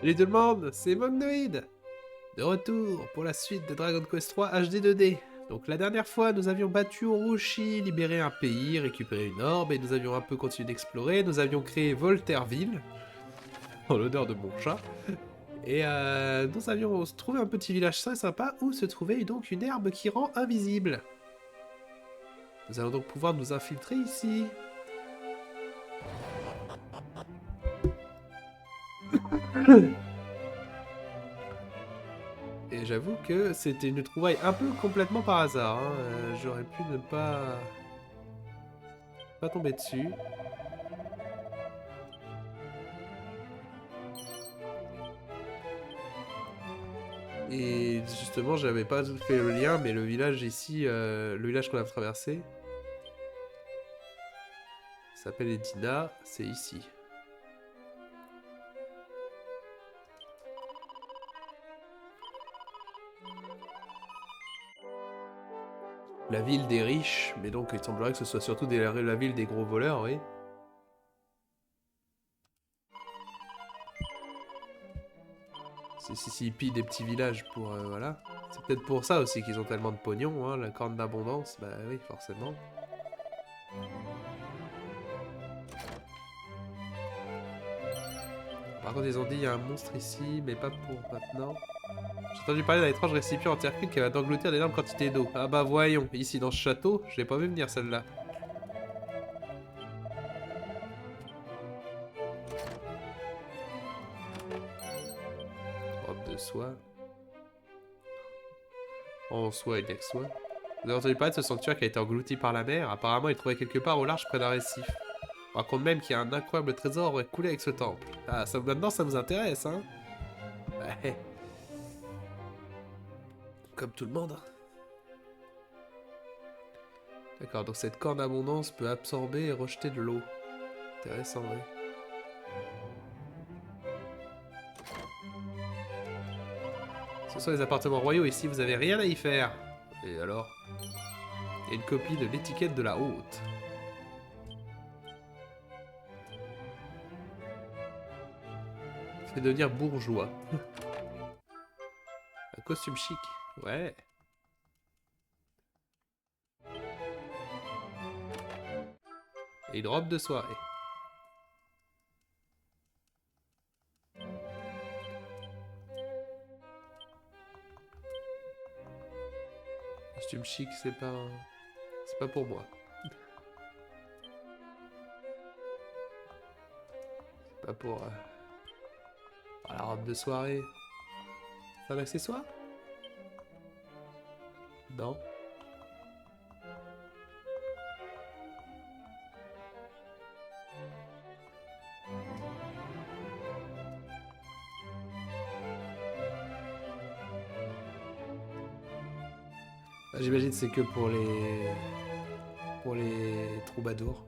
Salut tout le monde, c'est Mognoid. De retour pour la suite de Dragon Quest 3 HD 2D. Donc la dernière fois, nous avions battu Orochi, libéré un pays, récupéré une orbe, et nous avions un peu continué d'explorer. Nous avions créé Voltaireville, en l'honneur de mon chat. Et nous avions trouvé un petit village très sympa où se trouvait donc une herbe qui rend invisible. Nous allons donc pouvoir nous infiltrer ici. Et j'avoue que c'était une trouvaille un peu complètement par hasard. Hein. J'aurais pu ne pas tomber dessus. Et justement, j'avais pas fait le lien, mais le village ici, le village qu'on a traversé, s'appelle Edina, c'est ici. La ville des riches, mais donc il semblerait que ce soit surtout la ville des gros voleurs, oui. C'est ils pillent des petits villages pour... voilà. C'est peut-être pour ça aussi qu'ils ont tellement de pognon, hein, la corne d'abondance, bah oui, forcément. Par contre, ils ont dit il y a un monstre ici, mais pas pour maintenant. J'ai entendu parler d'un étrange récipient en terre cuite qui va d'engloutir d'énormes quantités d'eau. Ah bah voyons, ici dans ce château, je l'ai pas vu venir celle-là. Robe de soie. En soie et d'ex-soie. Vous avez entendu parler de ce sanctuaire qui a été englouti par la mer? Apparemment, il trouvait quelque part au large près d'un récif. On raconte même qu'il y a un incroyable trésor coulé avec ce temple. Ah, ça, maintenant ça vous intéresse, hein? Ouais. Comme tout le monde. Hein. D'accord, donc cette corne d'abondance peut absorber et rejeter de l'eau. Intéressant, oui. Ce sont les appartements royaux, ici vous avez rien à y faire. Et alors? Il y a une copie de l'étiquette de la haute. Fait devenir bourgeois. Un costume chic. Ouais. Et une robe de soirée. Costume chic, c'est pas... C'est pas pour moi. C'est pas pour... la robe de soirée. C'est un accessoire? Non. Ah, j'imagine que c'est que pour les... Pour les troubadours.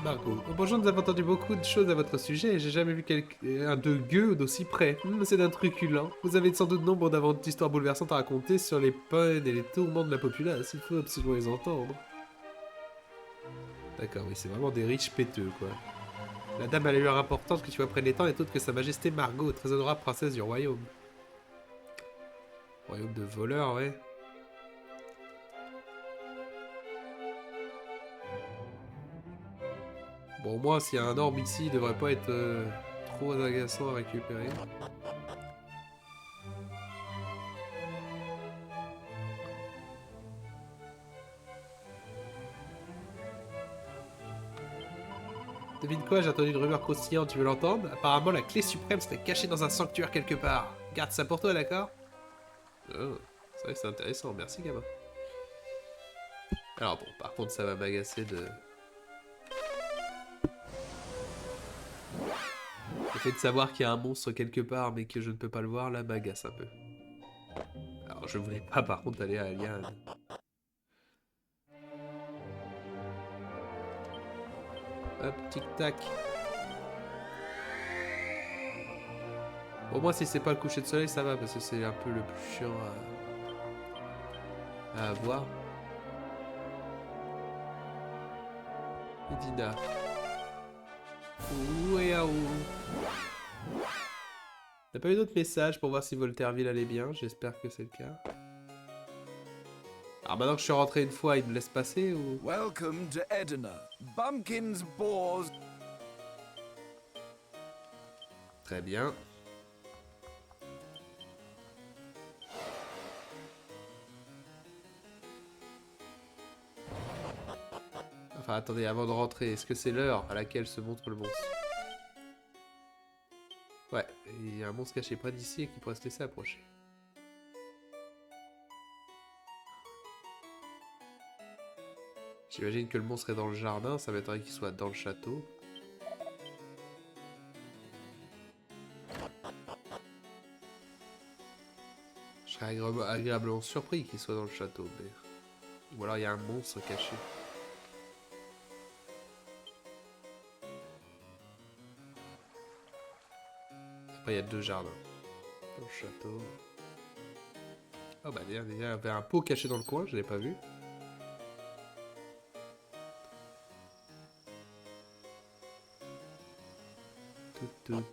Margot. Oh, bonjour, nous avons entendu beaucoup de choses à votre sujet et j'ai jamais vu un de gueux d'aussi près. C'est d'un truculent. Vous avez sans doute nombre d'histoires bouleversantes à raconter sur les peines et les tourments de la populace. Il faut absolument les entendre. D'accord, oui, c'est vraiment des riches péteux, quoi. La dame a l'allure importante que tu vois près des temps est autre que sa majesté Margot, très honorable princesse du royaume. Royaume de voleurs, ouais. Bon, moi, s'il y a un orbe ici, il devrait pas être trop agaçant à récupérer. Devine quoi, j'ai entendu une rumeur croustillante, tu veux l'entendre? Apparemment, la clé suprême serait cachée dans un sanctuaire quelque part. Garde ça pour toi, d'accord? Oh, c'est vrai que c'est intéressant, merci gamin. Alors bon, par contre, ça va m'agacer de... Le fait de savoir qu'il y a un monstre quelque part, mais que je ne peux pas le voir, là, m'agace un peu. Alors, je voulais pas, par contre, aller à Alien. Hop, tic-tac. Bon, moi, si c'est pas le coucher de soleil, ça va, parce que c'est un peu le plus chiant à avoir. Edina. Ouéaou. T'as pas eu d'autres messages pour voir si Voltaireville allait bien? J'espère que c'est le cas. Alors maintenant que je suis rentré une fois, il me laisse passer ou... Welcome to Edina. Bumpkins, boars. Très bien. Enfin, attendez, avant de rentrer, est-ce que c'est l'heure à laquelle se montre le monstre? Ouais, il y a un monstre caché près d'ici et qui pourrait se laisser approcher. J'imagine que le monstre est dans le jardin, ça m'étonnerait qu'il soit dans le château. Je serais agréablement surpris qu'il soit dans le château, mais... Ou alors il y a un monstre caché. Après, il y a 2 jardins. Dans le château. Oh bah déjà, il y avait un pot caché dans le coin, je l'ai pas vu. Tout.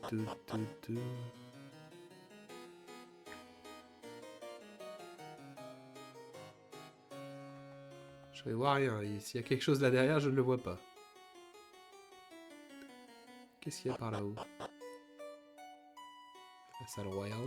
Je ne vois rien. S'il y a quelque chose là derrière, je ne le vois pas. Qu'est-ce qu'il y a par là-haut? La salle royale.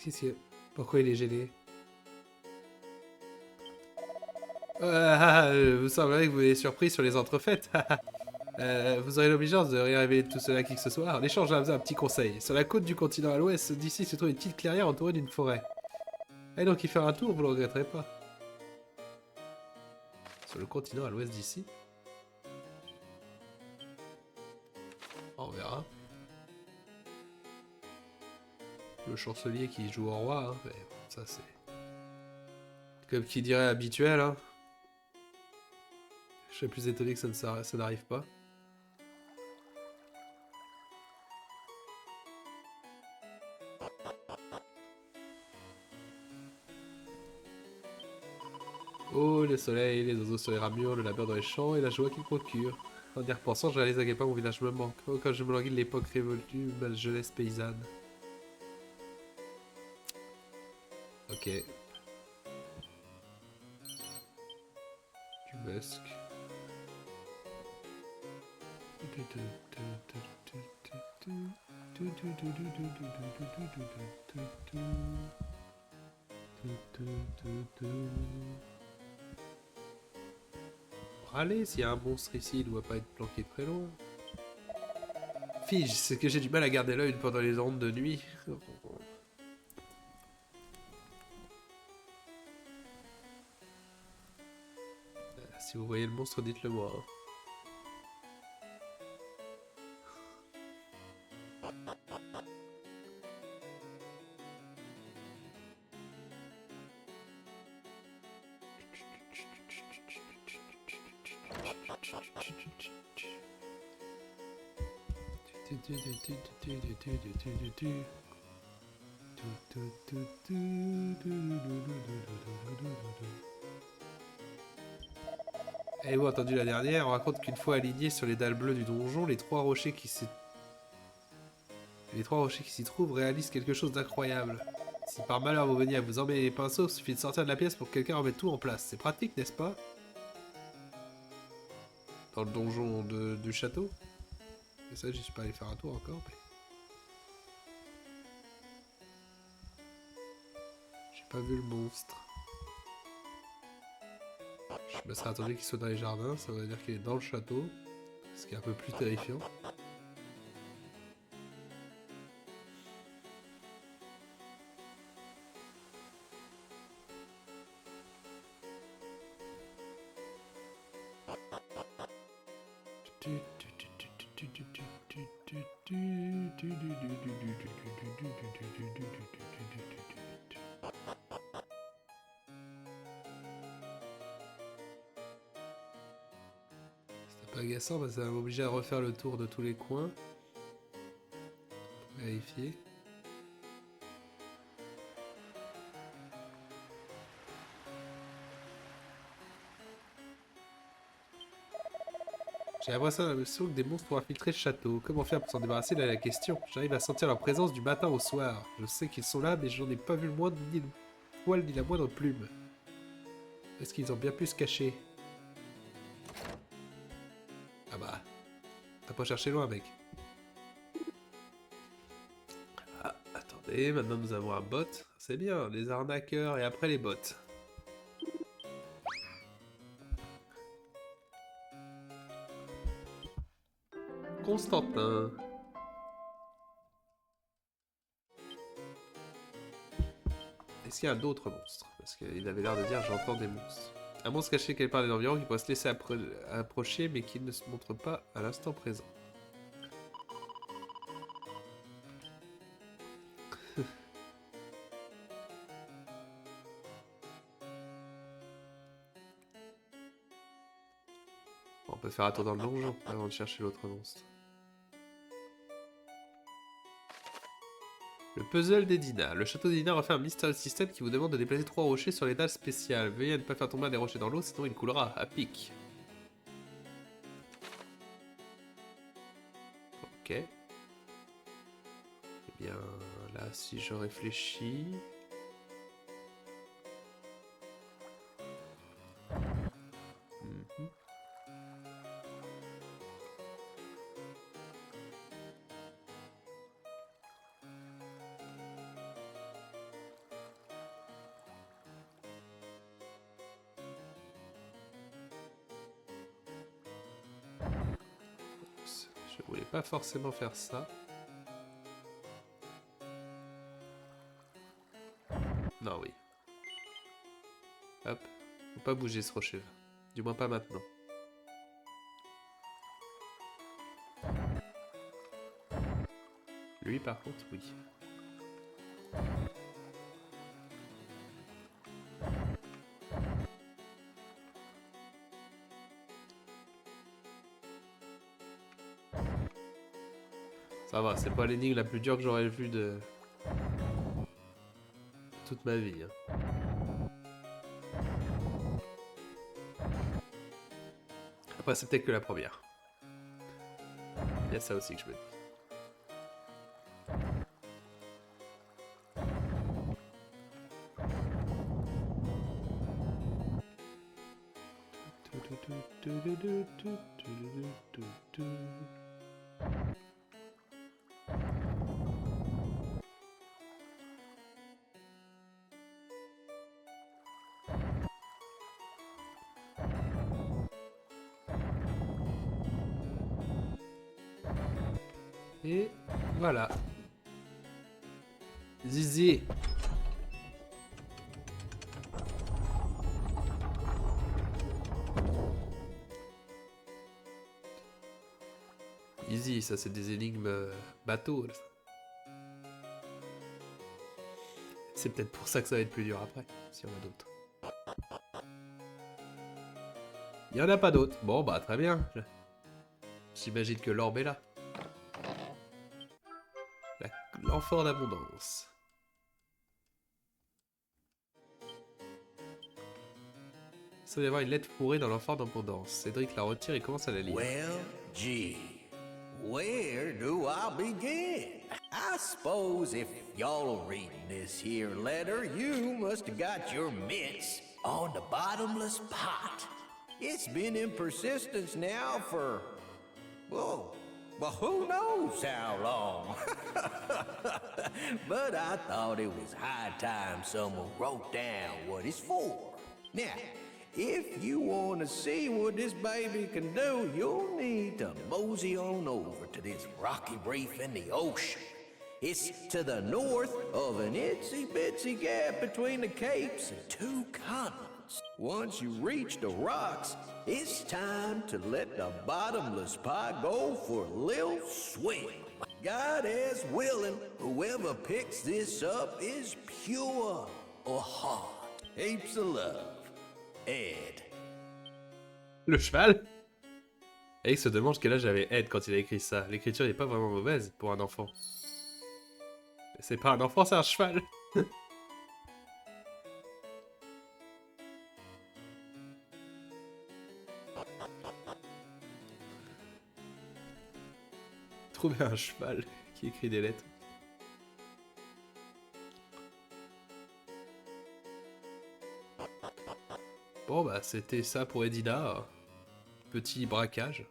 Qu'est-ce qu'il y a? Pourquoi il est gêné? Vous semblez que vous êtes surpris sur les entrefaites. Vous aurez l'obligeance de rien révéler de tout cela à qui que ce soit. En échange, j'ai un petit conseil. Sur la côte du continent à l'ouest, d'ici se trouve une petite clairière entourée d'une forêt. Allez donc y faire un tour, vous le regretterez pas. Sur le continent à l'ouest d'ici? On verra. Le chancelier qui joue au roi, hein, mais bon, ça c'est... Comme qui dirait habituel, hein. Je serais plus étonné que ça n'arrive pas. Oh, le soleil, les oiseaux sur les ramures, le labeur dans les champs et la joie qu'il procure. En y repensant, je réalise à quel point mon village me manque. Oh, quand je me languis de l'époque révolue, ma jeunesse paysanne. Ok. Du musc. Allez, s'il y a un monstre ici, il doit pas être planqué très loin. Fige, c'est que j'ai du mal à garder l'œil pendant les rondes de nuit. Si vous voyez le monstre, dites-le moi. Avez-vous entendu la dernière? On raconte qu'une fois alignés sur les dalles bleues du donjon, les trois rochers qui s'y trouvent réalisent quelque chose d'incroyable. Si par malheur vous veniez à vous emmêler les pinceaux, il suffit de sortir de la pièce pour que quelqu'un remette tout en place. C'est pratique, n'est-ce pas? Dans le donjon du château. Et ça, j'y suis pas allé faire un tour encore, mais... J'ai pas vu le monstre. Je me serais attendu qu'il soit dans les jardins, ça veut dire qu'il est dans le château. Ce qui est un peu plus terrifiant. Agaçant, bah, ça va m'obliger à refaire le tour de tous les coins. Pour vérifier. J'ai l'impression que des monstres ont infiltré le château. Comment faire pour s'en débarrasser? Là, la question. J'arrive à sentir leur présence du matin au soir. Je sais qu'ils sont là, mais j'en ai pas vu le moindre ni le poil ni la moindre plume. Est-ce qu'ils ont bien pu se cacher? Ah bah, t'as pas cherché loin, mec. Ah, attendez, maintenant nous avons un bot. C'est bien, les arnaqueurs et après les bots. Constantin. Est-ce qu'il y a d'autres monstres? Parce qu'il avait l'air de dire j'entends des monstres. Un monstre caché quelque part dans l'environnement qui pourrait se laisser approcher mais qui ne se montre pas à l'instant présent. Bon, on peut faire un tour dans le donjon avant de chercher l'autre monstre. Le puzzle des Dina. Le château des Dina refait un mystérieux système qui vous demande de déplacer 3 rochers sur les dalles spéciales. Veuillez ne pas faire tomber des rochers dans l'eau, sinon il coulera à pic. Ok. Eh bien, là, si je réfléchis... Je voulais pas forcément faire ça. Non, oui. Hop. Faut pas bouger ce rocher-là. Du moins pas maintenant. Lui, par contre, oui. Ça va, c'est pas l'énigme la plus dure que j'aurais vue de... toute ma vie. Hein. Après, c'est peut-être que la première. Il y a ça aussi que je me dis. Et voilà. Zizi. Easy, ça c'est des énigmes bateaux. C'est peut-être pour ça que ça va être plus dur après, s'il y en a d'autres. Il y en a pas d'autres. Bon bah très bien. J'imagine que l'orbe est là. L'amphore d'abondance. Ça doit y avoir une lettre fourrée dans l'amphore d'abondance. Cédric la retire et commence à la lire. Well, gee, where do I begin? I suppose if y'all are reading this here letter, you must have got your mitts on the bottomless pot. It's been in persistence now for, well, who knows how long? But I thought it was high time someone wrote down what it's for. Now, if you want to see what this baby can do, you'll need to mosey on over to this rocky reef in the ocean. It's to the north of an itsy-bitsy gap between the capes and 2 continents. Once you reach the rocks, it's time to let the bottomless pot go for a little swim. God is willing, whoever picks this up is pure or hard. Heaps of love. Ed. Le cheval? Alex se demande quel âge avait Ed quand il a écrit ça. L'écriture n'est pas vraiment mauvaise pour un enfant. C'est pas un enfant, c'est un cheval. Trouver un cheval qui écrit des lettres. Bon bah c'était ça pour Edina. Petit braquage.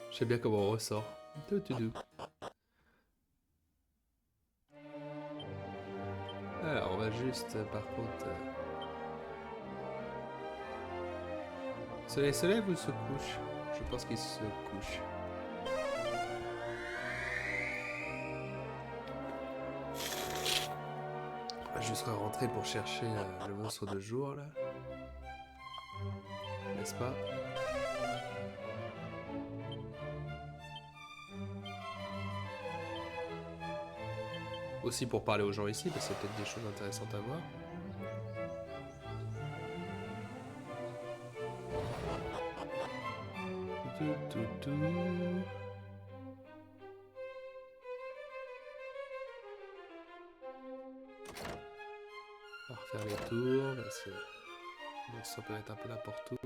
Je sais bien comment on ressort. Alors on va juste par contre... Le soleil se lève ou se couche? Je pense qu'il se couche. Je serai rentré pour chercher le monstre de jour là. N'est-ce pas? Aussi pour parler aux gens ici, parce qu'il y a peut-être des choses intéressantes à voir. On va refaire les tours, parce que ça peut être un peu n'importe où.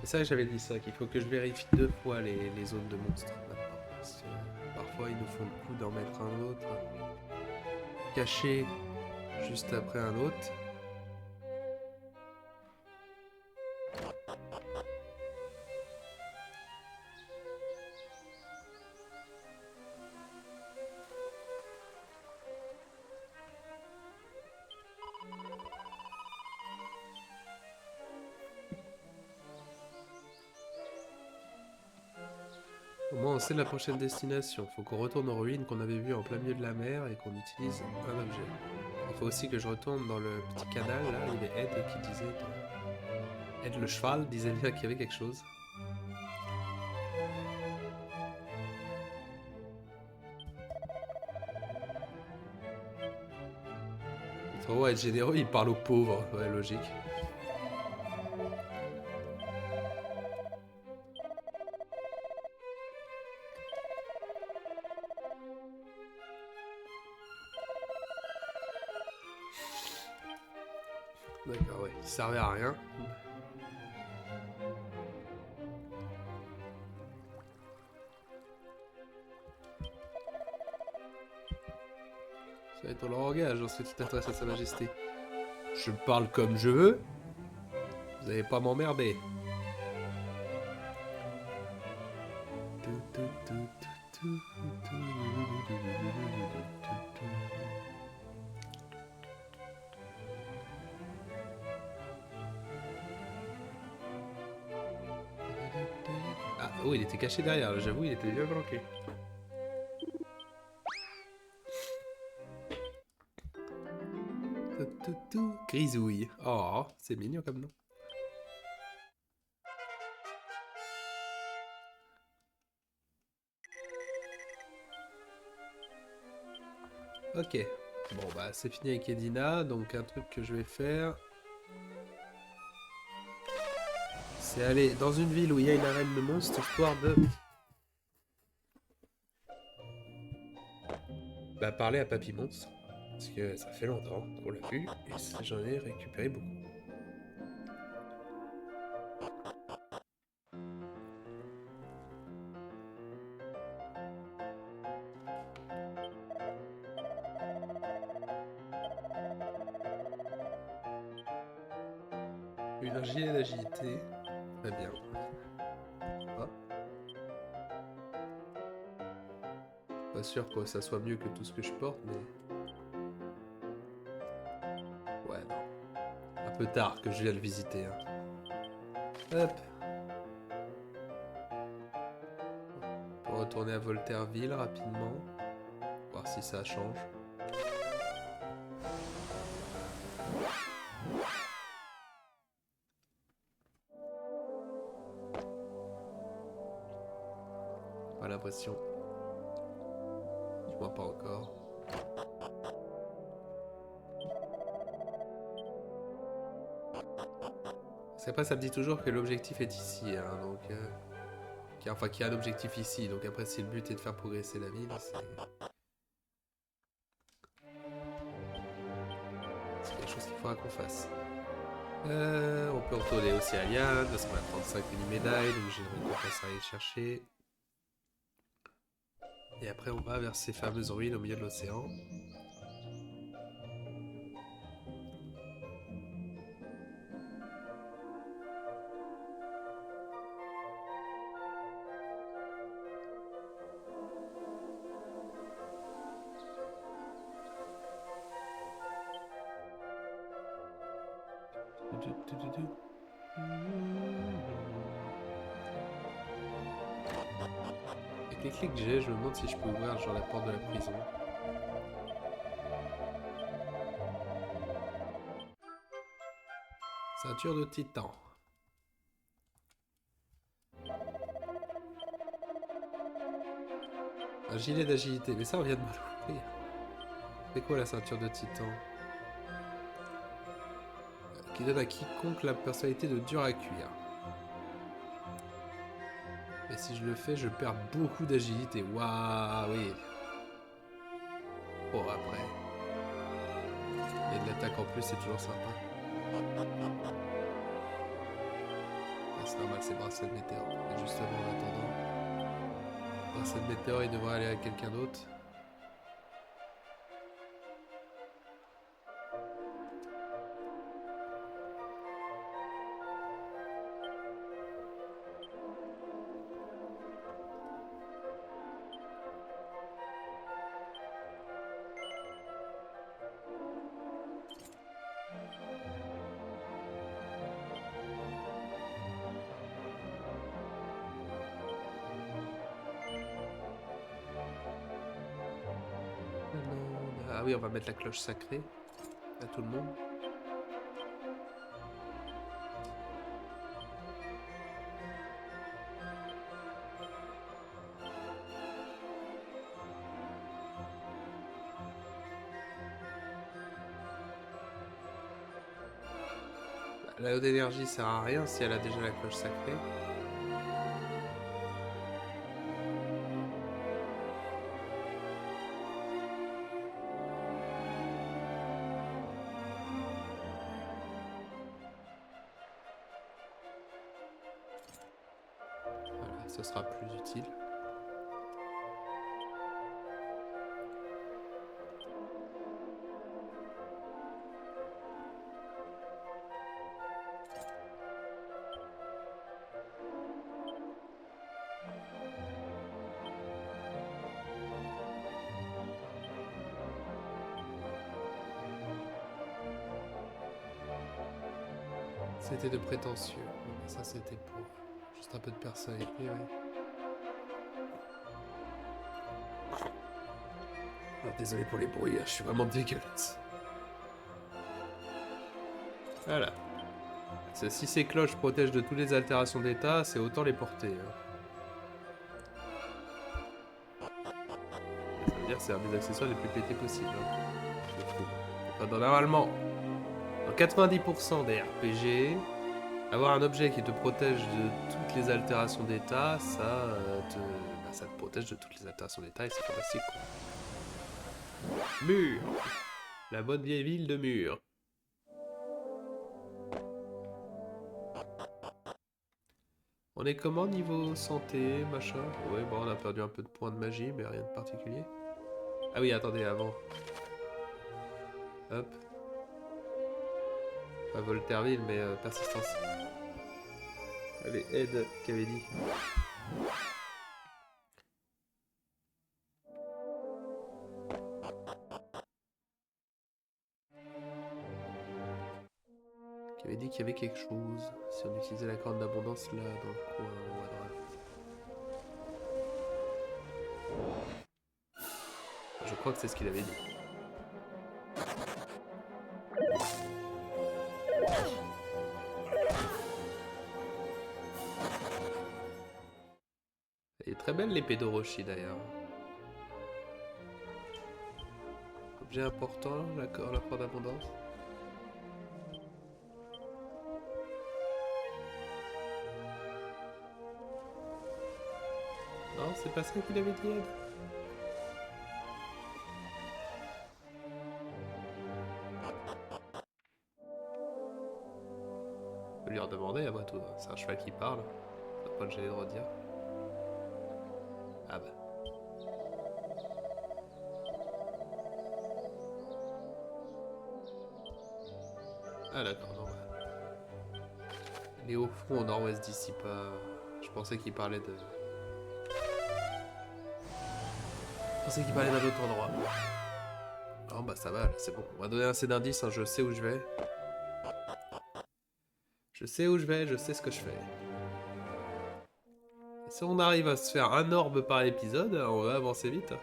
C'est ça que j'avais dit ça, qu'il faut que je vérifie 2 fois les zones de monstres maintenant. Parce que parfois ils nous font le coup d'en mettre un autre caché juste après un autre. Au moins on sait la prochaine destination. Faut qu'on retourne aux ruines qu'on avait vues en plein milieu de la mer et qu'on utilise un objet. Il faut aussi que je retourne dans le petit canal là, il y avait Ed qui disait... Ed le cheval disait bien qu'il y avait quelque chose. Trop être généreux, il parle aux pauvres, ouais logique. D'accord, ouais, il servait à rien. Ça va être ton langage, ensuite tu t'adresses à sa majesté. Je parle comme je veux. Vous n'allez pas m'emmerder. Ah, oh, il était caché derrière, j'avoue, il était bien planqué. Grisouille. Oh, c'est mignon comme nom. Ok. Bon, bah, c'est fini avec Edina. Donc, un truc que je vais faire... c'est aller dans une ville où il y a une arène de monstres, histoire de... bah, parler à Papy Monstre. Parce que ça fait longtemps qu'on l'a vu, et j'en ai récupéré beaucoup. Une gilet d'agilité. Très bien. Ah. Pas sûr que ça soit mieux que tout ce que je porte, mais... ouais, non. un peu tard que je viens le visiter. Hein. Hop. On peut retourner à Voltaireville rapidement. Voir si ça change. Pas l'impression. Du moins pas encore. C'est après ça me dit toujours que l'objectif est ici, hein, donc enfin qu'il y a un objectif ici, donc après si le but est de faire progresser la ville, c'est quelque chose qu'il faudra qu'on fasse. On peut retourner aussi à Liane, parce qu'on a 35 mini-médailles, donc j'ai une récompense à aller chercher. Et après on va vers ces fameuses ruines au milieu de l'océan. Avec les clés que j'ai, je me demande si je peux ouvrir genre la porte de la prison. Ceinture de titan. Un gilet d'agilité, mais ça on vient de me l'ouvrir. C'est quoi la ceinture de titan? Qui donne à quiconque la personnalité de dur à cuire. Et si je le fais, je perds beaucoup d'agilité. Waouh, oui. Bon, après. Et de l'attaque en plus, c'est toujours sympa. C'est normal, c'est bracelet de météore. Et justement, en attendant, bracelet de météore, il devrait aller à quelqu'un d'autre. Ah oui, on va mettre la cloche sacrée à tout le monde. La haute énergie sert à rien si elle a déjà la cloche sacrée. Voilà, ce sera plus utile. C'était de prétentieux. Ça, c'était pour juste un peu de personnalité, ouais. Alors, désolé pour les bruits, je suis vraiment dégueulasse. Voilà. Si ces cloches protègent de toutes les altérations d'état, c'est autant les porter. Hein. Ça veut dire que c'est un des accessoires les plus pétés possibles. Hein. Je trouve. Enfin, normalement, dans 90% des RPG, avoir un objet qui te protège de toutes les altérations d'état, ça te protège de toutes les altérations d'état et c'est fantastique. Quoi. Mur. La bonne vieille ville de Mur. On est comment niveau santé, machin? Ouais, bon, on a perdu un peu de points de magie, mais rien de particulier. Ah oui, attendez, avant. Hop. Pas Voltaireville, mais persistance. Allez, aide, qu'avait dit. Qui avait dit qu'il y avait quelque chose. Si on utilisait la corne d'abondance là, dans le coin, en haut à droite. Je crois que c'est ce qu'il avait dit. Elle est très belle l'épée d'Orochi d'ailleurs. Objet important, la corne d'abondance. Non, c'est pas ça qu'il avait dit. Ed. Je peux lui redemander, après tout. C'est un cheval qui parle. Ça va pas le gêner de redire. Ah bah. Ah d'accord, non. Ouais. Il est au fond, au nord-ouest d'ici, pas... Je pensais qu'il parlait de... Je pensais qu'il parlait d'un autre endroit. Oh bah ça va, c'est bon. On va donner assez d'indices, hein. Je sais où je vais. Je sais où je vais, je sais ce que je fais. Et si on arrive à se faire un orbe par épisode, on va avancer vite.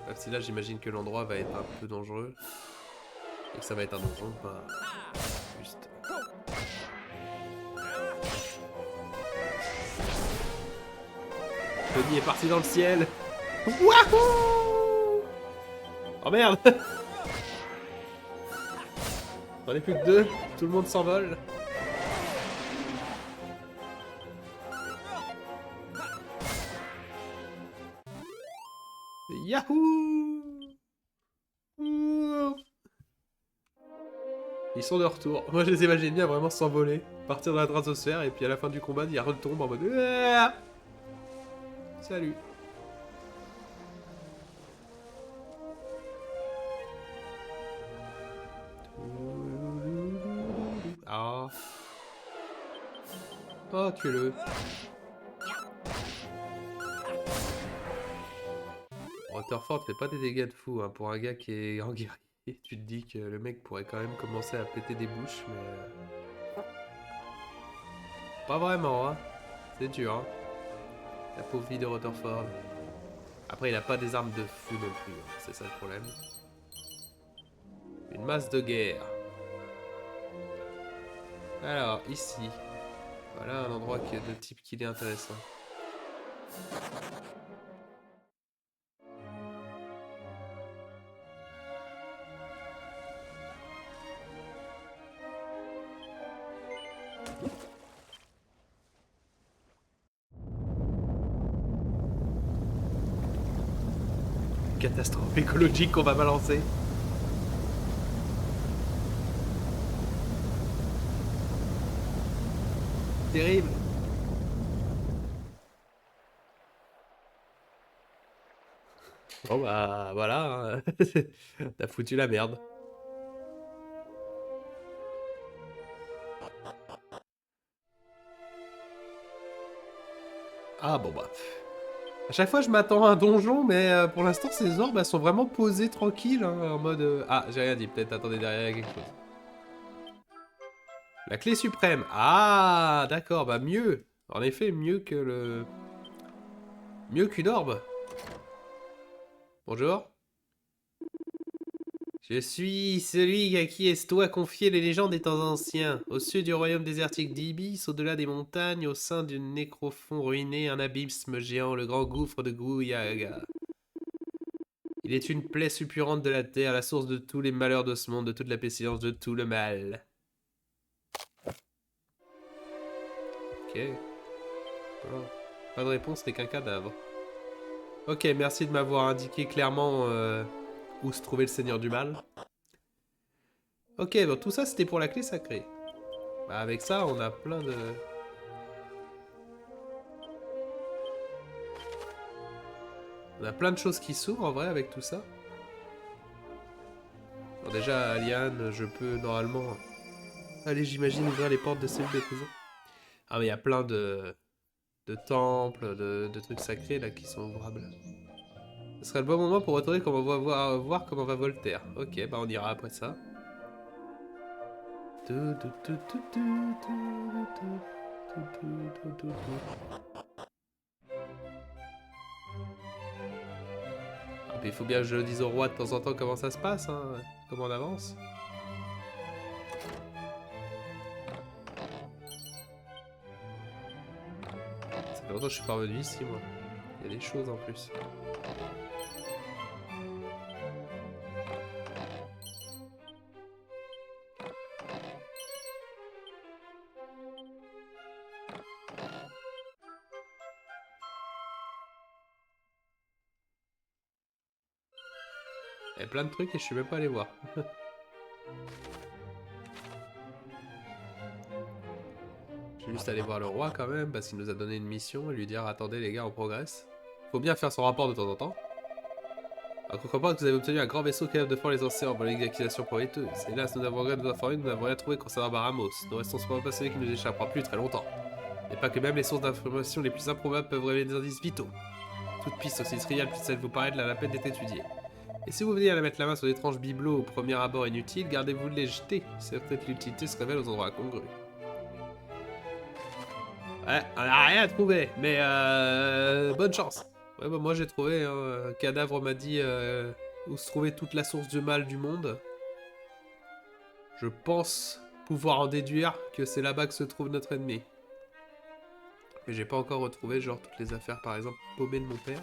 Même si là j'imagine que l'endroit va être un peu dangereux. Et que ça va être un donjon, pas juste. Tony est parti dans le ciel. Wouhou! Oh merde! On est plus que deux, tout le monde s'envole. Yahoo! Ils sont de retour. Moi je les imagine bien vraiment s'envoler, partir dans la stratosphère et puis à la fin du combat, ils retombent en mode... Salut. Ah. Oh, tuez-le. Rutherford fait pas des dégâts de fou, hein. Pour un gars qui est en guerrier, tu te dis que le mec pourrait quand même commencer à péter des bouches, mais... Pas vraiment, hein. C'est dur, hein. La pauvre vie de Rutherford. Après, il a pas des armes de fou non plus, hein. C'est ça le problème. Une masse de guerre. Alors, ici. Voilà un endroit de type qu'il est intéressant. Catastrophe écologique qu'on va balancer. Terrible. Bon bah voilà, hein. T'as foutu la merde. Ah bon bah... À chaque fois je m'attends à un donjon, mais pour l'instant ces orbes elles sont vraiment posées tranquilles, hein, en mode... Ah, j'ai rien dit, peut-être attendez derrière quelque chose. La clé suprême. Ah, d'accord, bah mieux. En effet, mieux que le... Mieux qu'une orbe. Bonjour. Je suis celui à qui Esto confié les légendes des temps anciens. Au sud du royaume désertique d'Ibis, au-delà des montagnes, au sein du nécrophon ruiné, un abysme géant, le grand gouffre de Gouyaga. Il est une plaie suppurante de la terre, la source de tous les malheurs de ce monde, de toute la pestilence, de tout le mal. Ok. Oh. Pas de réponse, n'est qu'un cadavre. Ok, merci de m'avoir indiqué clairement où se trouvait le Seigneur du Mal. Ok, bon, tout ça c'était pour la clé sacrée. Bah, avec ça, on a plein de... On a plein de choses qui s'ouvrent en vrai avec tout ça. Alors déjà, à Liane, je peux normalement... Allez, j'imagine ouvrir les portes de cellules de prison. Ah, mais il y a plein de temples, de trucs sacrés là qui sont ouvrables. Ce serait le bon moment pour retourner voir comment va Voltaire. Ok, bah on ira après ça. Il faut bien que je dise au roi de temps en temps comment ça se passe, hein, comment on avance. Ça fait longtemps que je suis pas revenu ici, moi. Il y a des choses en plus. Il y a plein de trucs et je suis même pas allé voir. Je suis juste allé voir le roi quand même parce qu'il nous a donné une mission et lui dire attendez les gars on progresse. Faut bien faire son rapport de temps en temps. Alors qu'on comprend que vous avez obtenu un grand vaisseau capable de fendre les océans pour les accusations prometteuses. Hélas nous n'avons rien de nous informer, nous n'avons rien trouvé concernant Baramos. Nous restons cependant persuadés qu'il nous échappera plus très longtemps. Et pas que même les sources d'informations les plus improbables peuvent révéler des indices vitaux. Toute piste aussi triviale puisse-t-elle vous paraître la peine d'être étudiée. Et si vous veniez à mettre la main sur d'étranges bibelots au premier abord inutiles, gardez-vous de les jeter. Certaines l'utilité se révèle aux endroits incongrus. Ouais, on n'a rien trouvé, mais bonne chance. Ouais, bah moi j'ai trouvé, un cadavre m'a dit où se trouvait toute la source du mal du monde. Je pense pouvoir en déduire que c'est là-bas que se trouve notre ennemi. Mais j'ai pas encore retrouvé genre toutes les affaires, par exemple, paumées de mon père.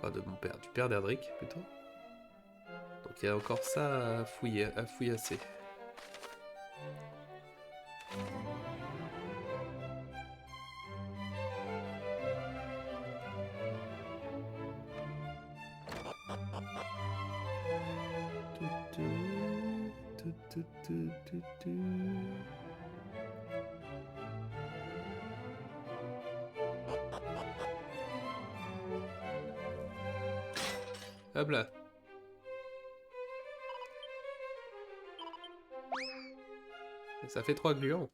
Enfin de mon père, du père d'Erdrick plutôt. Donc il y a encore ça à fouillasser. Hop là. Et ça fait 3 gluants.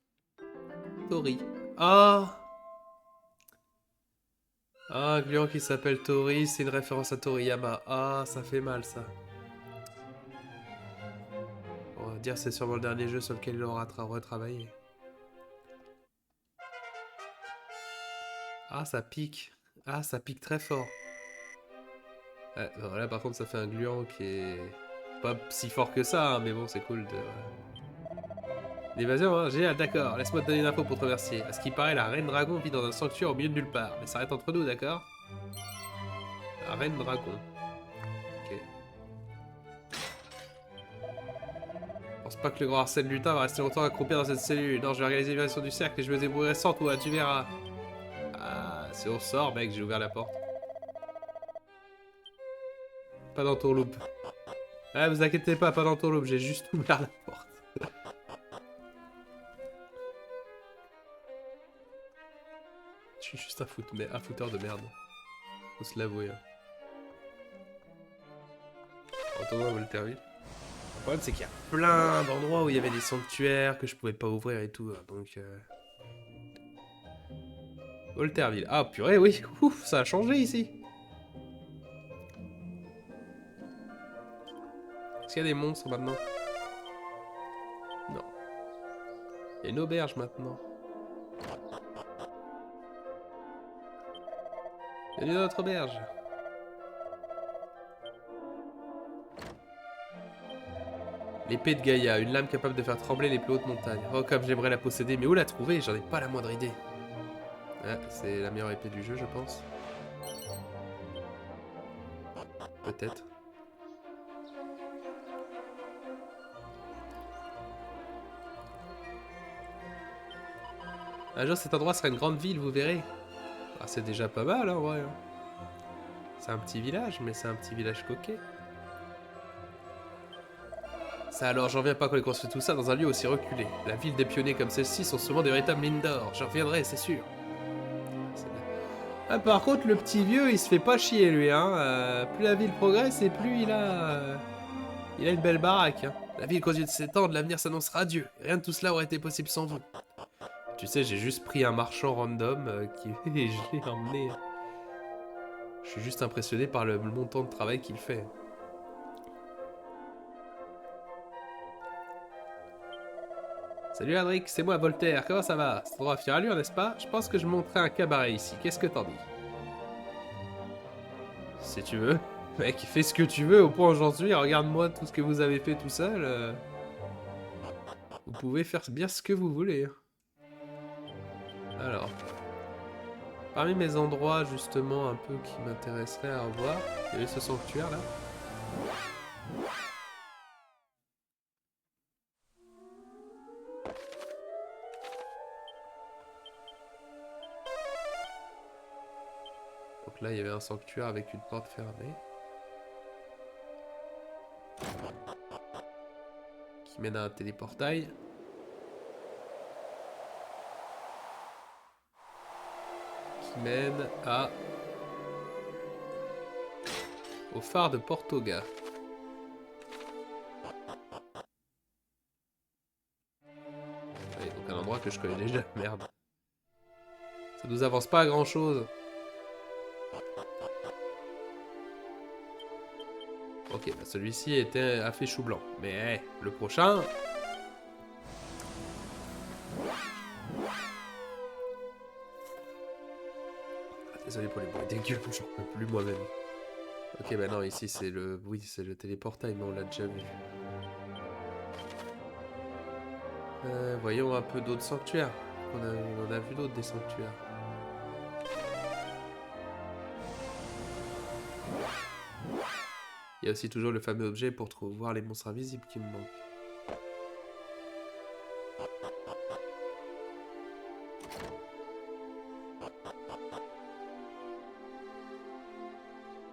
Tori. Ah! Ah, un gluant qui s'appelle Tori, c'est une référence à Toriyama. Ah, ça fait mal ça. On va dire c'est sûrement le dernier jeu sur lequel il aura retravaillé. Ah, ça pique. Ah, ça pique très fort. Ouais, là par contre ça fait un gluant qui est pas si fort que ça, hein, mais bon c'est cool de... L'évasion, hein, génial, d'accord, laisse-moi te donner une info pour te remercier. À ce qui paraît, la reine dragon vit dans un sanctuaire au milieu de nulle part, mais ça reste entre nous, d'accord? La reine dragon. Ok. Je pense pas que le grand Arsène Lutin va rester longtemps accroupi dans cette cellule. Non, je vais organiser l'évasion du cercle et je me débrouillerai sans toi, tu verras. Ah, si on sort, mec, j'ai ouvert la porte. Pas dans ton loop. Ah, vous inquiétez pas, pas dans ton loop, j'ai juste ouvert la porte. Je suis juste un fouteur de merde. Faut se l'avouer. Retournons à Volterville. Le problème, c'est qu'il y a plein d'endroits où il y avait des sanctuaires que je pouvais pas ouvrir et tout. Donc. Volterville. Ah, purée, oui. Ouf, ça a changé ici. Est-ce qu'il y a des monstres maintenant? Non. Il y a une auberge maintenant. Il y a une autre auberge. L'épée de Gaïa, une lame capable de faire trembler les plus hautes montagnes. Oh, comme j'aimerais la posséder, mais où la trouver? J'en ai pas la moindre idée. Ah, c'est la meilleure épée du jeu, je pense. Peut-être. Un jour, cet endroit sera une grande ville, vous verrez. Ah, c'est déjà pas mal, hein, en vrai. C'est un petit village, mais c'est un petit village coquet. Ça alors, j'en reviens pas qu'on ait construit tout ça dans un lieu aussi reculé. La ville des pionniers comme celle-ci sont souvent des véritables mines d'or. J'en reviendrai, c'est sûr. Ah, par contre, le petit vieux, il se fait pas chier, lui. Hein. Plus la ville progresse et plus il a une belle baraque. Hein. La ville continue de s'étendre, l'avenir s'annonce radieux. Rien de tout cela aurait été possible sans vous. Tu sais, j'ai juste pris un marchand random et je l'ai emmené. Je suis juste impressionné par le montant de travail qu'il fait. Salut Adric, c'est moi Voltaire, comment ça va? C'est droit à fière allure, n'est-ce pas? Je pense que je monterai un cabaret ici, qu'est-ce que t'en dis? Si tu veux. Mec, fais ce que tu veux, au point aujourd'hui, regarde-moi tout ce que vous avez fait tout seul. Vous pouvez faire bien ce que vous voulez. Alors. Parmi mes endroits, justement, un peu qui m'intéresseraient à revoir, il y avait ce sanctuaire là. Donc là, il y avait un sanctuaire avec une porte fermée. Qui mène à un téléportail. Qui mène à... au phare de Portoga. Oui, donc un endroit que je connais déjà. Merde. Ça nous avance pas à grand chose. Ok, bah celui-ci a fait chou blanc. Mais le prochain... Ah, désolé pour les bruits dégueux, j'en peux plus moi-même. Ok, bah non, ici c'est le... Oui, c'est le téléportail, mais on l'a déjà vu. Voyons un peu d'autres sanctuaires. On en a vu d'autres des sanctuaires. Il y a aussi toujours le fameux objet pour voir les monstres invisibles qui me manquent.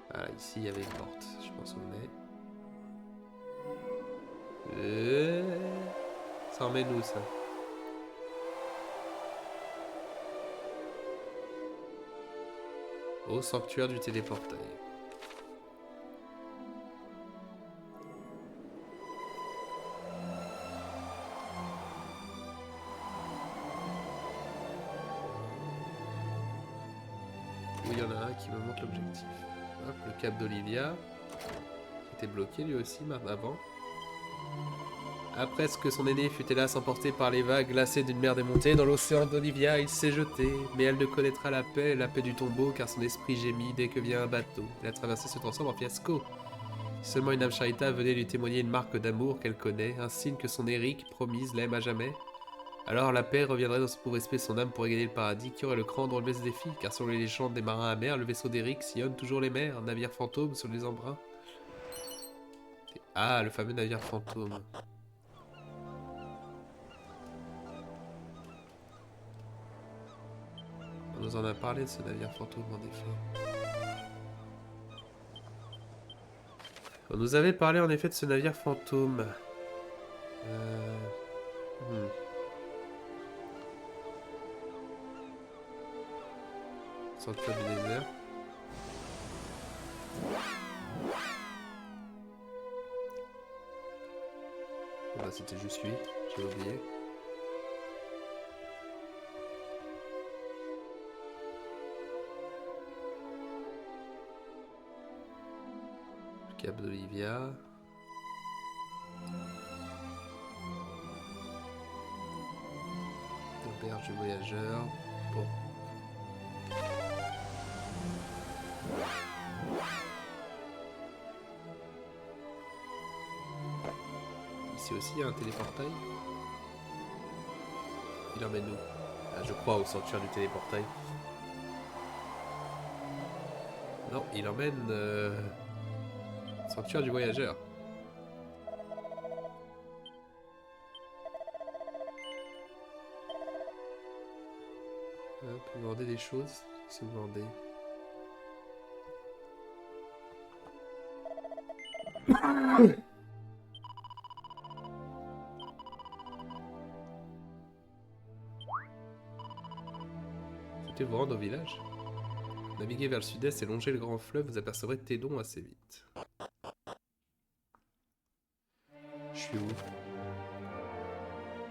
Voilà, ici il y avait une porte, je pense qu'on est. Ça emmène où ça? Au sanctuaire du téléportail. Oui, il y en a un qui me montre l'objectif. Hop, le cap d'Olivia. Qui était bloqué lui aussi avant. Après ce que son aîné fut hélas emporté par les vagues glacées d'une mer démontée, dans l'océan d'Olivia, il s'est jeté. Mais elle ne connaîtra la paix du tombeau, car son esprit gémit dès que vient un bateau. Et la traversée se transforme en fiasco. Si seulement une âme charitable venait lui témoigner une marque d'amour qu'elle connaît, un signe que son Eric, promise, l'aime à jamais, alors la paix reviendrait dans son pauvre esprit son âme pour gagner le paradis. Qui aurait le cran de relever ce défi? Car selon les légendes des marins amers, le vaisseau d'Eric sillonne toujours les mers, un navire fantôme sur les embruns. Ah, le fameux navire fantôme. On nous en a parlé de ce navire fantôme en effet. On nous avait parlé en effet de ce navire fantôme. Sanctuaire du désert. Bah, c'était juste lui, j'ai oublié. Le cap d'Olivia. L'auberge du voyageur. Bon. Ici aussi, il y a un téléportail. Il emmène où? Ah, je crois au sanctuaire du téléportail. Non, il emmène... Sanctuaire du voyageur. Hop, vous vendez des choses. Si vous vendez... Souhaitez vous rendre au village? Naviguez vers le sud-est et longez le grand fleuve, vous apercevrez Tédon assez vite. Je suis où?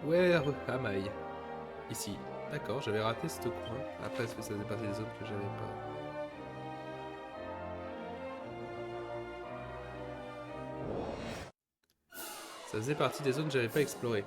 Ouais, Amaï. Ici. D'accord, j'avais raté ce coin. Après, est-ce que ça faisait partie des zones que j'avais pas? Ça faisait partie des zones que j'avais pas explorées.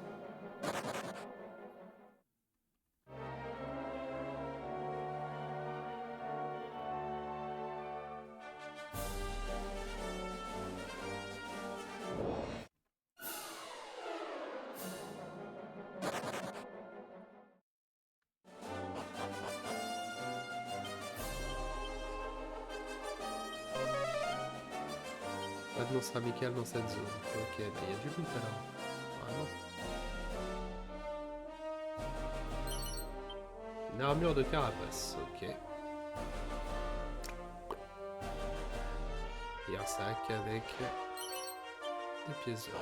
non amical dans cette zone. Ok, bah, il y a du loot alors. Vraiment. Une armure de carapace, ok. Et un sac avec des pièces d'or.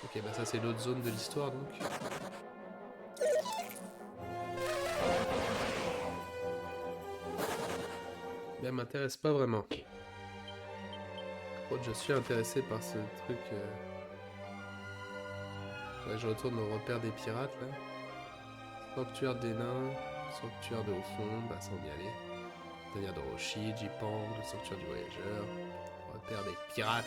Ok, bah ça c'est l'autre zone de l'histoire donc. Mais elle m'intéresse pas vraiment. Par contre, je suis intéressé par ce truc. Ouais, je retourne au repère des pirates là. Sanctuaire des nains, sanctuaire de Haut-Fond, bah sans y aller. Tanière de Roshi, Jipang, le sanctuaire du voyageur, repère des pirates.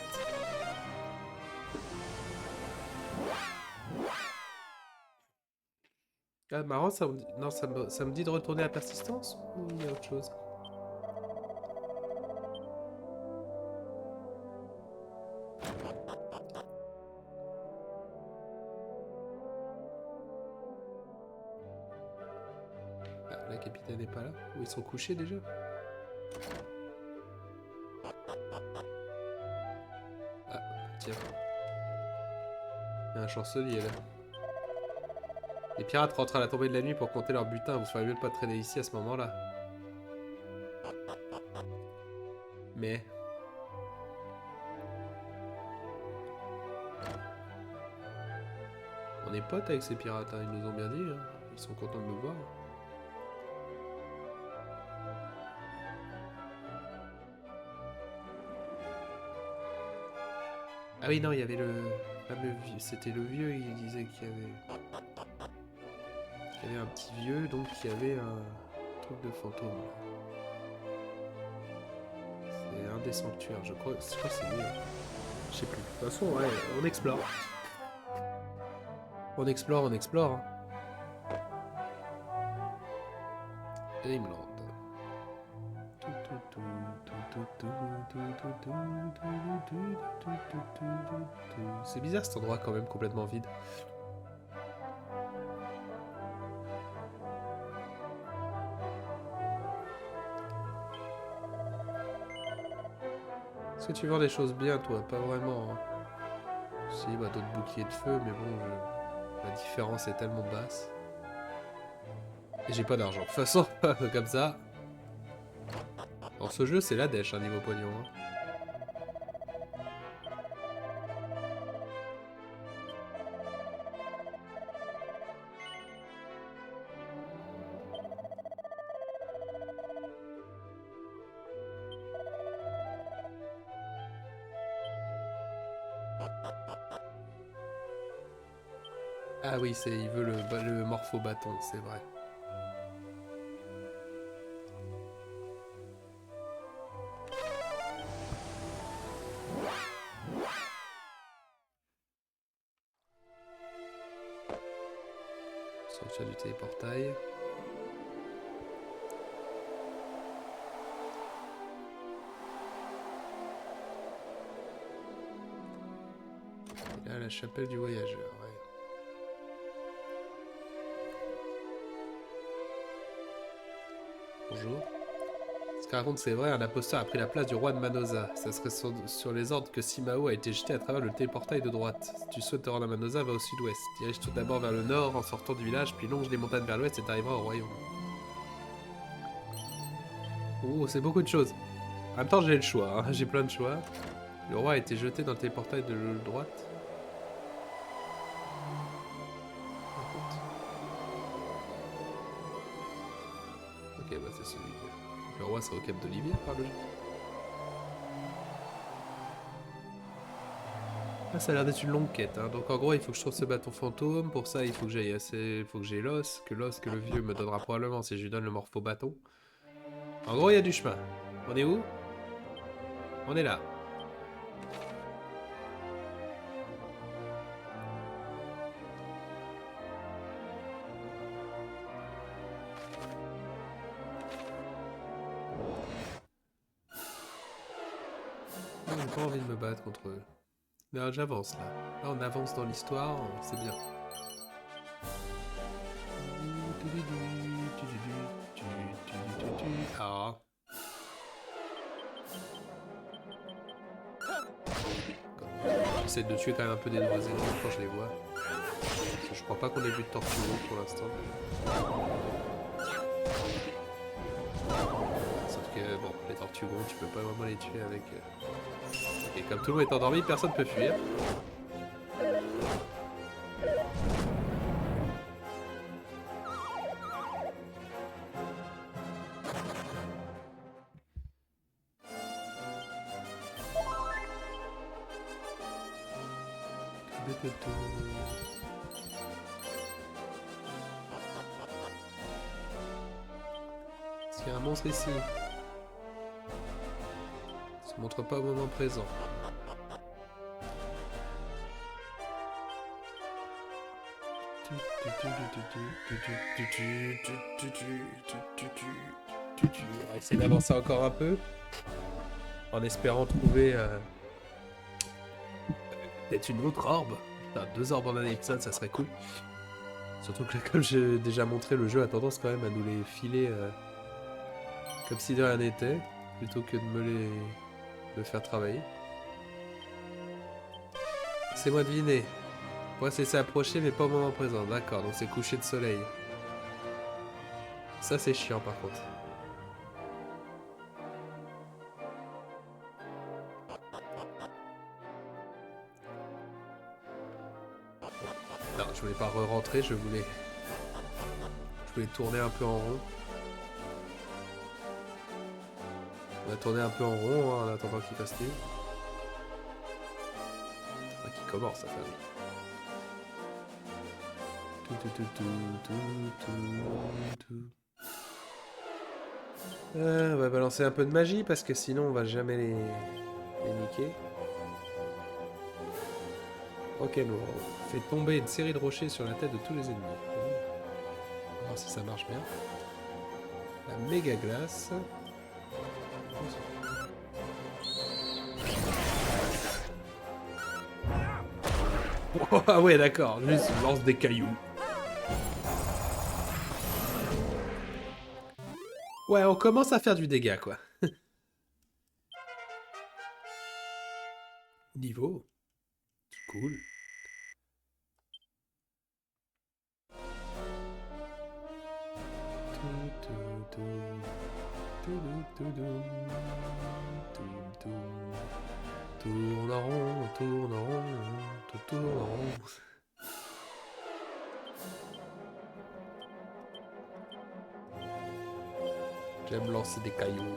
Ah marrant, ça me dit... Non, ça me dit de retourner à Persistance ou il y a autre chose? Ah, la capitaine n'est pas là? Ou ils sont couchés déjà? Ah, tiens. Il y a un chancelier là. Les pirates rentrent à la tombée de la nuit pour compter leur butin. Vous feriez mieux de pas traîner ici à ce moment-là. Mais... On est potes avec ces pirates, hein. Ils nous ont bien dit. Hein. Ils sont contents de nous voir. Ah oui, non, il y avait le fameux vieux. C'était le vieux, il disait qu'il y avait un petit vieux, donc il y avait un truc de fantôme. C'est un des sanctuaires, je crois que c'est lui. Je sais plus. De toute façon, ouais, on explore. On explore, on explore. Hein. Dreamland. C'est bizarre cet endroit quand même complètement vide. Est-ce que tu vends des choses bien toi? Pas vraiment. Hein. Si, bah d'autres boucliers de feu, mais bon, la différence est tellement basse. Et j'ai pas d'argent. De toute façon, comme ça. Alors ce jeu c'est la dèche, hein, niveau pognon. Hein. Ah oui, il veut le morpho-bâton, c'est vrai. Sortir du téléportail. Et là, la chapelle du voyageur, ouais. Bonjour. Ce qu'il raconte, c'est vrai, un imposteur a pris la place du roi de Manosa. Ça serait sur les ordres que Simao a été jeté à travers le téléportail de droite. Si tu souhaites te rendre à Manosa, va au sud-ouest. Dirige tout d'abord vers le nord en sortant du village, puis longe les montagnes vers l'ouest et t'arriveras au royaume. Oh, c'est beaucoup de choses. En même temps, j'ai le choix, hein. J'ai plein de choix. Le roi a été jeté dans le téléportail de droite. Ok, bah c'est celui-là. Le roi sera au cap d'Olivier, par logique. Ah, ça a l'air d'être une longue quête, hein. Donc en gros, il faut que je trouve ce bâton fantôme. Pour ça, il faut que j'aille assez... Il faut que j'ai l'os. Que le vieux me donnera probablement si je lui donne le morpho bâton. En gros, il y a du chemin. On est où? On est là. J'ai pas envie de me battre contre eux. Non, j'avance là. Là, on avance dans l'histoire, c'est bien. Ah. J'essaie de tuer quand même un peu des oiseaux quand je les vois. Parce que je crois pas qu'on ait vu de tortues pour l'instant. Sauf que bon, les tortues tu peux pas vraiment les tuer avec... Et comme tout le monde est endormi, personne peut fuir. Est-ce qu'il y a un monstre ici? Il se montre pas au moment présent. On va essayer d'avancer encore un peu. En espérant trouver peut-être une autre orbe. Putain, 2 orbes en un épisode, ça serait cool. Surtout que comme j'ai déjà montré, le jeu a tendance quand même à nous les filer comme si de rien n'était, plutôt que de me faire travailler. C'est-moi deviner. Moi c'est approcher mais pas au moment présent. D'accord, donc c'est coucher de soleil. Ça c'est chiant par contre. Non, je voulais pas re-rentrer, je voulais tourner un peu en rond. On va tourner un peu en rond hein, en attendant qu'il fasse nuit. Enfin, qu'il commence à faire nuit. On va balancer un peu de magie parce que sinon on va jamais les niquer. Rock'n'roll. Fait tomber une série de rochers sur la tête de tous les ennemis. On va voir si ça marche bien. La méga glace. Oh, ah ouais d'accord, juste lance des cailloux. Ouais, on commence à faire du dégât quoi. Niveau. Cool. Tourne en rond, tourne en rond, tourne en rond. J'aime lancer des cailloux.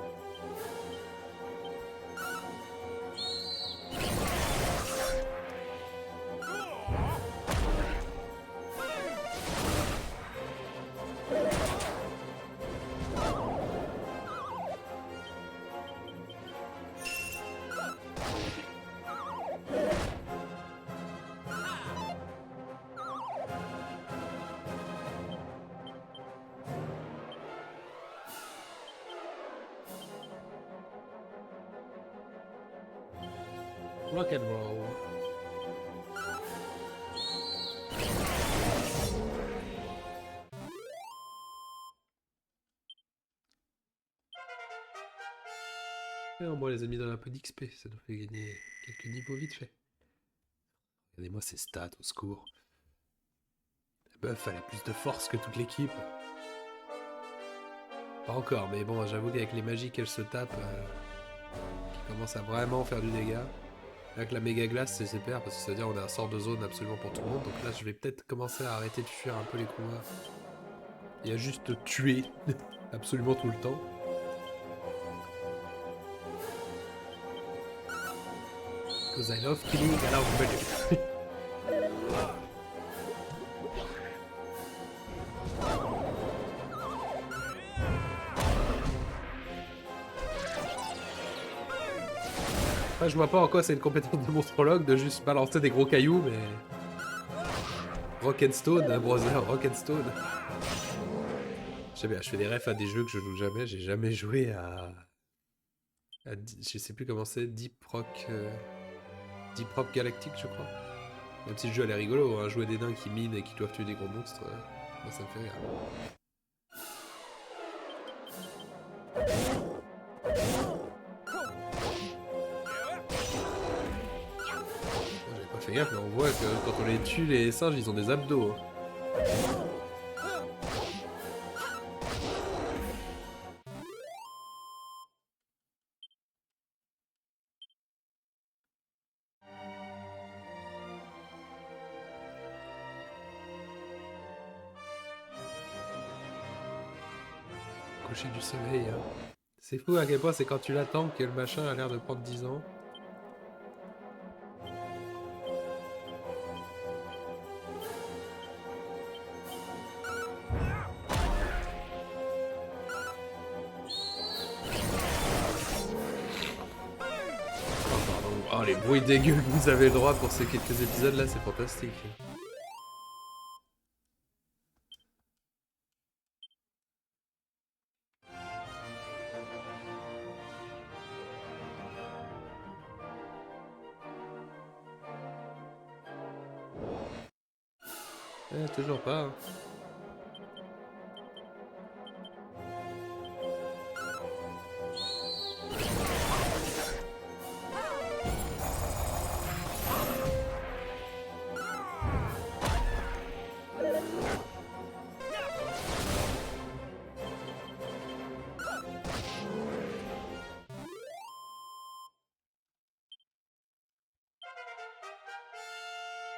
Rock and roll. Et au moins les ennemis donnent un peu d'XP, ça nous fait gagner quelques niveaux vite fait. Regardez-moi ces stats, au secours. La meuf, elle a plus de force que toute l'équipe. Pas encore, mais bon, j'avoue qu'avec les magies qu'elle se tape, qui commence à vraiment faire du dégât. Avec la méga glace, c'est super, parce que ça veut dire qu'on a un sort de zone absolument pour tout le monde. Donc là, je vais peut-être commencer à arrêter de fuir un peu les combats. Et à juste tuer absolument tout le temps. Because I love killing, I love murder. Je vois pas en quoi c'est une compétence de monstrologue de juste balancer des gros cailloux, mais... Rock'n'Stone, hein, brother, Rock'n'Stone. Je sais bien, je fais des refs à des jeux que je joue jamais, j'ai jamais joué à je sais plus comment c'est, Deep Rock Galactic, je crois. Même si le jeu a l'air rigolo, hein, jouer des nains qui minent et qui doivent tuer des gros monstres, moi ça me fait rire. Fais gaffe, là, on voit que quand on les tue, les singes, ils ont des abdos. Hein. Coucher du soleil. Hein. C'est fou à quel point c'est quand tu l'attends que le machin a l'air de prendre 10 ans. Oh, les bruits dégueux que vous avez le droit pour ces quelques épisodes là, c'est fantastique. Toujours pas. Hein.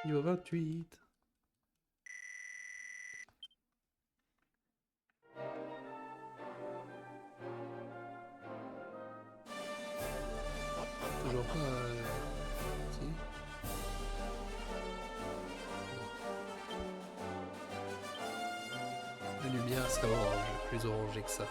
Niveau 28. Toujours pas. Si. La lumière serait orange, plus orangée que ça.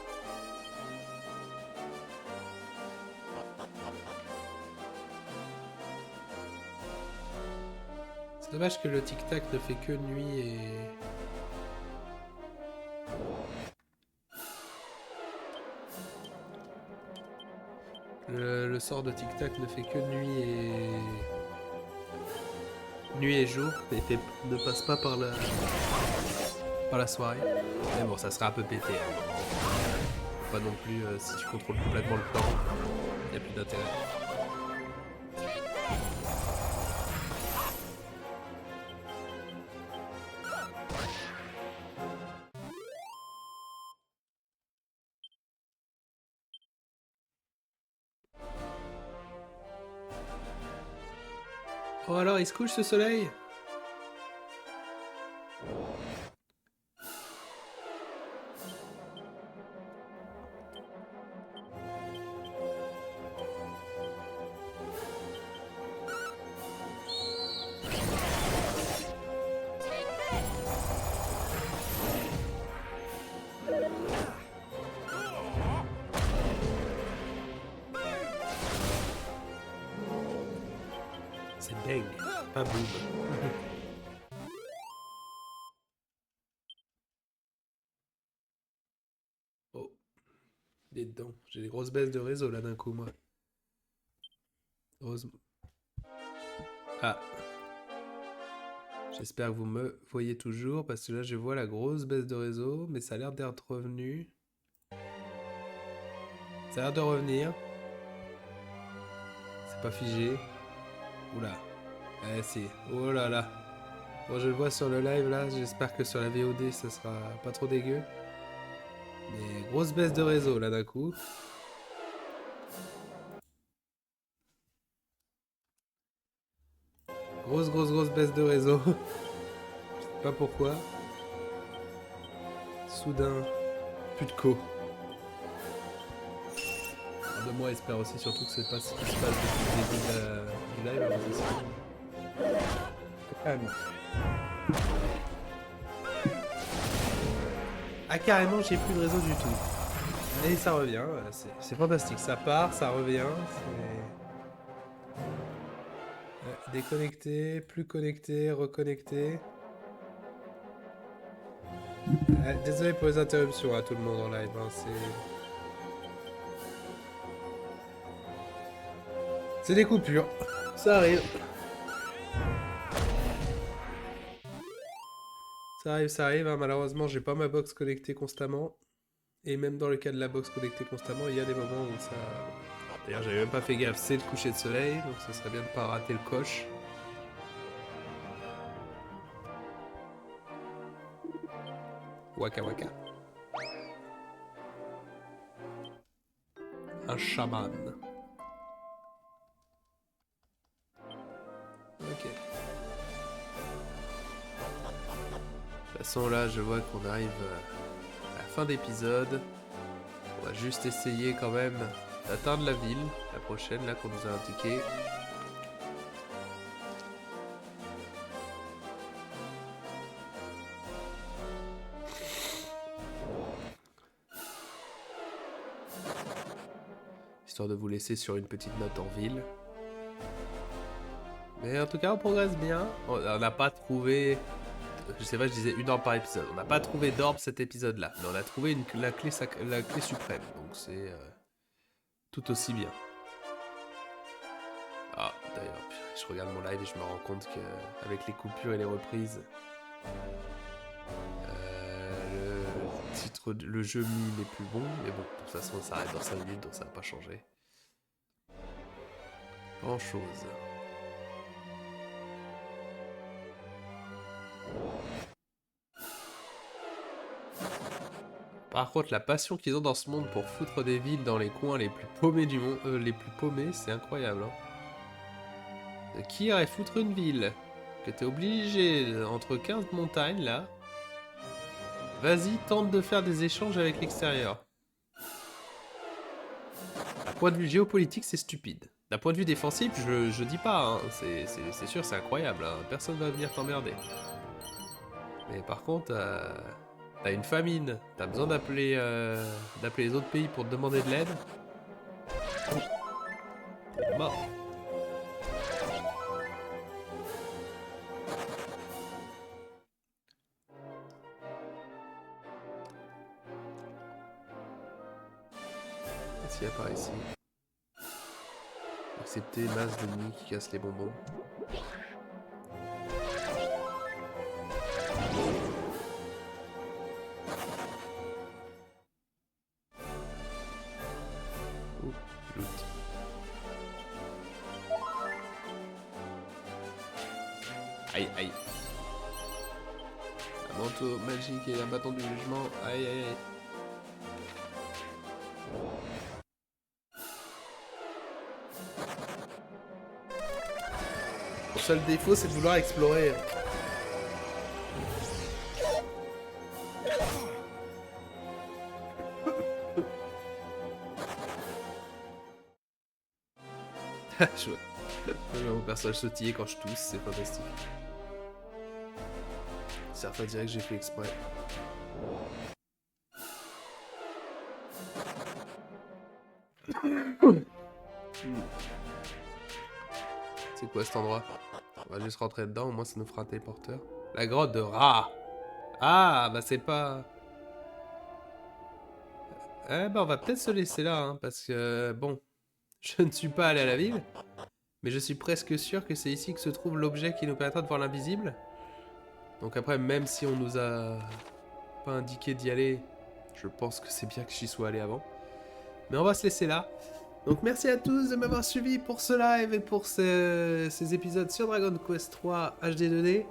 C'est dommage que le tic-tac ne fait que nuit et... Le sort de tic-tac ne fait que nuit et... Nuit et jour, et ne passe pas par la soirée. Mais bon, ça serait un peu pété. Hein. Pas non plus, si tu contrôles complètement le temps, il n'y a plus d'intérêt. Oh alors, il se couche ce soleil? C'est bang, pas boum. Oh, des dents. J'ai des grosses baisses de réseau là d'un coup, moi. Heureusement. Ah. J'espère que vous me voyez toujours, parce que là je vois la grosse baisse de réseau, mais ça a l'air d'être revenu. Ça a l'air de revenir. C'est pas figé. Oula. Eh si. Oh là là. Bon, je le vois sur le live là, j'espère que sur la VOD ça sera pas trop dégueu. Mais grosse baisse de réseau là d'un coup. Grosse baisse de réseau. Je sais pas pourquoi. Soudain, plus de co. De moi, espère aussi surtout que c'est pas ce qui se passe depuis le début du live. Carrément. Ah carrément, j'ai plus de réseau du tout. Et ça revient, c'est fantastique. Ça part, ça revient. Déconnecté, plus connecté, reconnecté. Désolé pour les interruptions à tout le monde en live. Hein, c'est des coupures. Ça arrive. Ça arrive. Hein. Malheureusement, j'ai pas ma box connectée constamment. Et même dans le cas de la box connectée constamment, il y a des moments où ça... D'ailleurs, j'avais même pas fait gaffe. C'est le coucher de soleil, donc ça serait bien de pas rater le coche. Waka waka. Un chaman. Ok. De toute façon là je vois qu'on arrive à la fin d'épisode. On va juste essayer quand même d'atteindre la ville, la prochaine là qu'on nous a indiqué. Histoire de vous laisser sur une petite note en ville. Mais en tout cas on progresse bien. On n'a pas trouvé... Je sais pas, je disais 1 orbe par épisode. On n'a pas trouvé d'orbe cet épisode-là. Mais on a trouvé la clé suprême. Donc c'est tout aussi bien. Ah, d'ailleurs, je regarde mon live et je me rends compte qu'avec les coupures et les reprises, le jeu mis n'est plus bon. Mais bon, de toute façon, ça arrête dans 5 minutes, donc ça va pas changer grand-chose. Par contre, la passion qu'ils ont dans ce monde pour foutre des villes dans les coins les plus paumés du monde, les plus paumés, c'est incroyable. Hein. Qui irait foutre une ville que t'es obligé entre 15 montagnes là? Vas-y, tente de faire des échanges avec l'extérieur. D'un point de vue géopolitique, c'est stupide. D'un point de vue défensif, je dis pas. Hein. C'est sûr, c'est incroyable. Hein. Personne va venir t'emmerder. Mais par contre, t'as une famine, t'as besoin d'appeler les autres pays pour te demander de l'aide. T'es mort. Qu'est-ce qu'il y a par ici? Accepter masse d'ennemis qui cassent les bonbons. Aïe, aïe. Un manteau magique et un bâton du jugement. Aïe, aïe, aïe. Mon seul défaut, c'est de vouloir explorer. Je vois mon personnage sautiller quand je tousse, c'est fantastique. Certains diraient que j'ai fait exprès. C'est quoi cet endroit? On va juste rentrer dedans, au moins ça nous fera un téléporteur. La grotte de Ra. Ah, bah c'est pas... Eh bah on va peut-être se laisser là, hein, parce que, bon, je ne suis pas allé à la ville, mais je suis presque sûr que c'est ici que se trouve l'objet qui nous permettra de voir l'invisible. Donc après, même si on nous a pas indiqué d'y aller, je pense que c'est bien que j'y sois allé avant. Mais on va se laisser là. Donc merci à tous de m'avoir suivi pour ce live et pour ces épisodes sur Dragon Quest 3 HD 2D.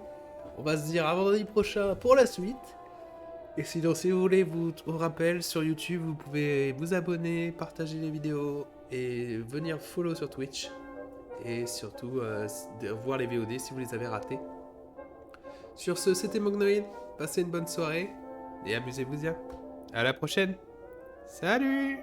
On va se dire à vendredi prochain pour la suite. Et sinon, si vous voulez, vous rappelle, sur YouTube, vous pouvez vous abonner, partager les vidéos et venir follow sur Twitch. Et surtout, voir les VOD si vous les avez ratés. Sur ce, c'était Mognoïd. Passez une bonne soirée et amusez-vous bien. À la prochaine. Salut!